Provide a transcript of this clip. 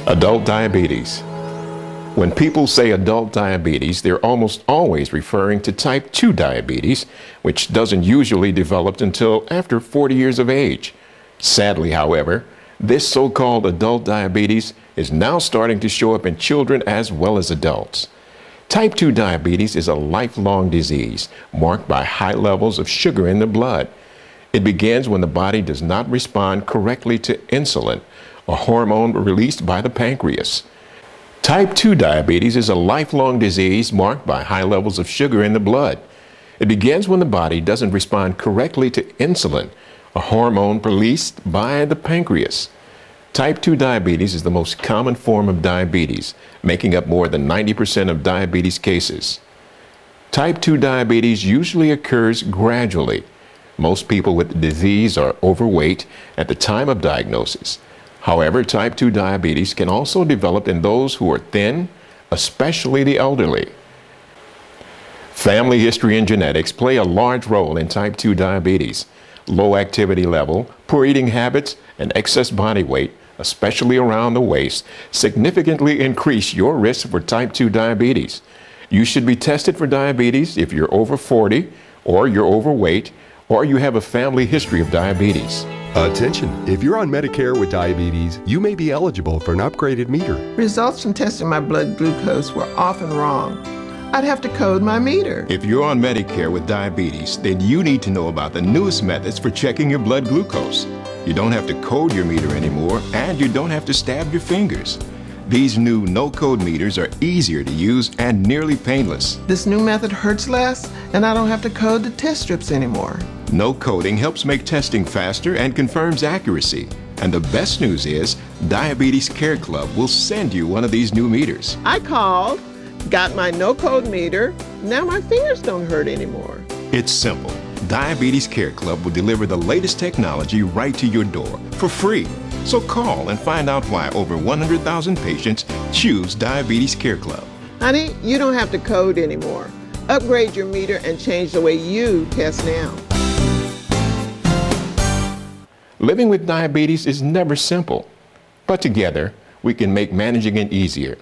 Adult diabetes. When people say adult diabetes, they're almost always referring to type 2 diabetes, which doesn't usually develop until after 40 years of age. Sadly, however, this so-called adult diabetes is now starting to show up in children as well as adults. Type 2 diabetes is a lifelong disease marked by high levels of sugar in the blood. It begins when the body does not respond correctly to insulin, a hormone released by the pancreas. Type 2 diabetes is a lifelong disease marked by high levels of sugar in the blood. It begins when the body doesn't respond correctly to insulin, a hormone released by the pancreas. Type 2 diabetes is the most common form of diabetes, making up more than 90% of diabetes cases. Type 2 diabetes usually occurs gradually. Most people with the disease are overweight at the time of diagnosis. However, type 2 diabetes can also develop in those who are thin, especially the elderly. Family history and genetics play a large role in type 2 diabetes. Low activity level, poor eating habits, and excess body weight, especially around the waist, significantly increase your risk for type 2 diabetes. You should be tested for diabetes if you're over 40, or you're overweight, or you have a family history of diabetes. Attention! If you're on Medicare with diabetes, you may be eligible for an upgraded meter. Results from testing my blood glucose were often wrong. I'd have to code my meter. If you're on Medicare with diabetes, then you need to know about the newest methods for checking your blood glucose. You don't have to code your meter anymore, and you don't have to stab your fingers. These new no-code meters are easier to use and nearly painless. This new method hurts less, and I don't have to code the test strips anymore. No coding helps make testing faster and confirms accuracy. And the best news is, Diabetes Care Club will send you one of these new meters. I called, got my no-code meter, now my fingers don't hurt anymore. It's simple. Diabetes Care Club will deliver the latest technology right to your door for free. So call and find out why over 100,000 patients choose Diabetes Care Club. Honey, you don't have to code anymore. Upgrade your meter and change the way you test now. Living with diabetes is never simple, but together we can make managing it easier.